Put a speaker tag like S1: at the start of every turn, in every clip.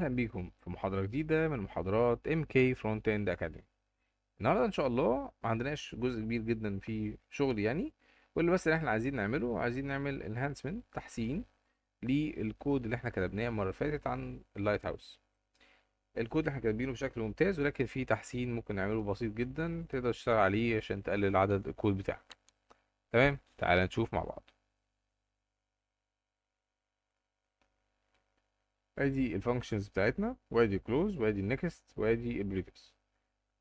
S1: اهلا بيكم في محاضرة جديدة من محاضرات MK Front End Academy. النهاردة ان شاء الله ما عندناش جزء كبير جدا في شغل يعني. واللي بس اللي احنا عايزين نعمله، عايزين نعمل enhancement تحسين للكود اللي احنا كتبناه المرة اللي فاتت عن اللايت هاوس. الكود اللي احنا كاتبينه بشكل ممتاز، ولكن فيه تحسين ممكن نعمله بسيط جدا تقدر تشتغل عليه عشان تقلل عدد الكود بتاعك. تمام، تعال نشوف مع بعض. ادي الفانكشنز بتاعتنا، وادي كلوز، وادي النكست، وادي البريفيس.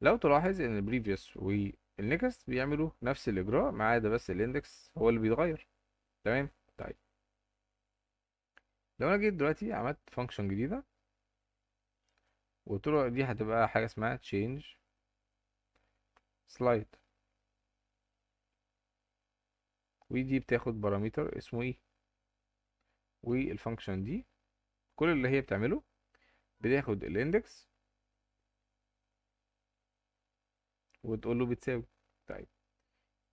S1: لو تلاحظ ان البريفيوس والنكست بيعملوا نفس الاجراء ما عدا بس الاندكس هو اللي بيتغير. تمام. طيب، لو انا جيت دلوقتي عملت فانكشن جديده وقلت له دي هتبقى حاجه اسمها change slide، ودي بتاخد بارامتر اسمه ايه، والفانكشن دي كل اللي هي بتعمله بتاخد الاندكس وتقول له بتساوي. طيب،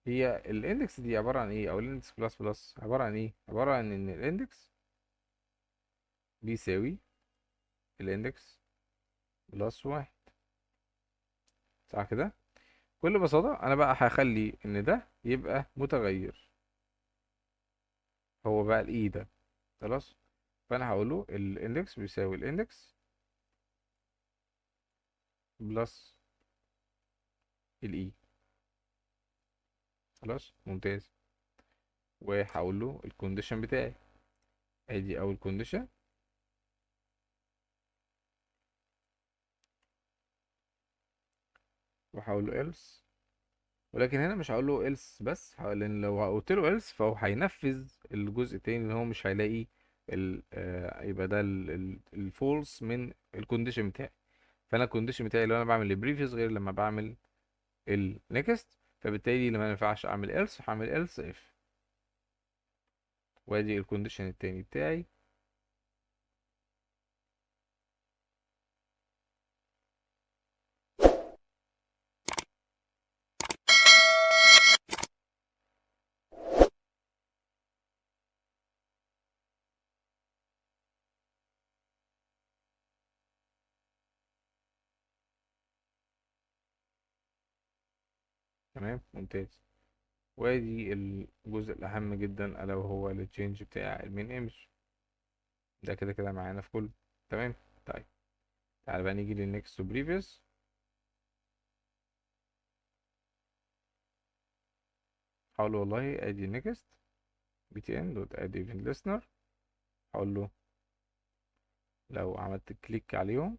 S1: هي الاندكس دي عباره عن ايه، او الاندكس بلس بلس عباره عن ايه؟ عباره عن ان الاندكس بيساوي الاندكس بلس واحد، صح كده؟ بكل بساطة أنا بقى هخلي إن ده يبقى متغير، هو بقى الإي ده. خلاص، فأنا هقوله الإندكس بيساوي الإندكس بلس الإي. خلاص، ممتاز. وهقوله الكونديشن بتاعي، أدي أول كونديشن، وهقوله else. ولكن هنا مش هقوله else بس، لأن لو قلت له else فهو هينفذ الجزء التاني اللي هو مش هيلاقي يبقى ده الفولس من الكونديشن بتاعي. فانا الكونديشن بتاعي لو انا بعمل البريفيوس غير لما بعمل النكست، فبالتالي لما ينفعش اعمل else هعمل else if. وادي الكونديشن التاني بتاعي. تمام، ممتاز. وادي الجزء الاهم جدا الا وهو التشينج بتاع المين ايمج، ده كده كده معانا في كله. تمام. طيب، تعال بقى نيجي للنكست وبريفيوس. هقول له والله ادي نيكست بي تي ان دوت اد ايفنت listener. هقول له لو عملت كليك عليهم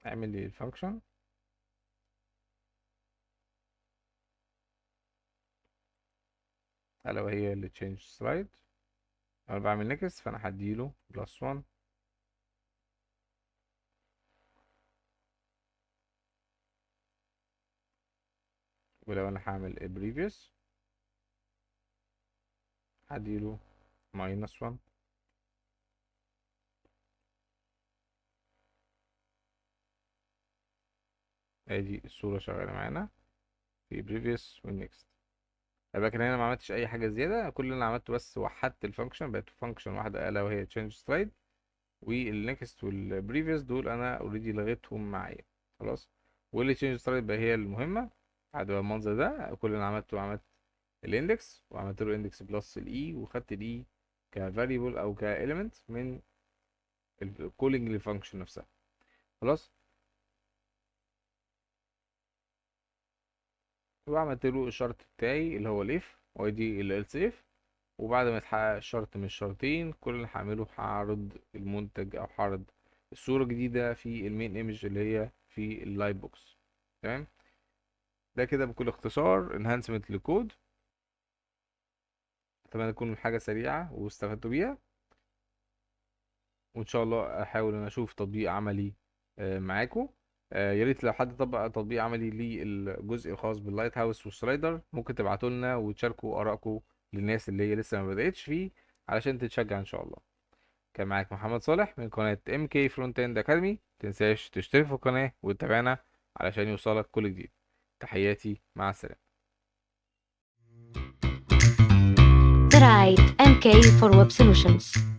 S1: اعمل لي الفانكشن الا وهي اللي تشينج سلايد. انا بعمل نيكست فانا هديله بلس 1. ولو انا هعمل البريفيوس هديله ماينس 1. ادي الصورة شغالة معانا في previous والnext. لكن هنا ما عملتش اي حاجة زيادة، كل اللي انا عملته بس وحدت الفانكشن، بقت فانكشن واحدة الا وهي change slide. والnext والprevious دول انا اوريدي لغيتهم معايا. خلاص، واللي change slide بقى هي المهمة. بعد ما المنظر ده كل اللي انا عملته عملت الاندكس وعملت له اندكس بلس الاي، وخدت الاي كفاريبل او كاليمنت من الكولينج للفانكشن نفسها. خلاص، وعملت له الشرط بتاعي اللي هو الاف، ودي الالس اف. وبعد ما يتحقق شرط من الشرطين، كل اللي هعمله هعرض المنتج او هعرض الصورة الجديدة في المين ايمج اللي هي في اللايت بوكس. تمام، ده كده بكل اختصار انهانسمنت للكود. اتمنى تكون حاجة سريعة واستفدتوا بيها، وان شاء الله احاول ان اشوف تطبيق عملي معاكم. يا ريت لو حد طبق تطبيق عملي للجزء الخاص باللايت هاوس والسلايدر ممكن تبعتوا لنا وتشاركوا ارائكم للناس اللي هي لسه ما بدأتش فيه علشان تتشجع ان شاء الله. كان معاك محمد صالح من قناة MK Front End Academy. متنساش تشترك في القناة وتتابعنا علشان يوصلك كل جديد. تحياتي، مع السلامة.
S2: Write MK for Web Solutions.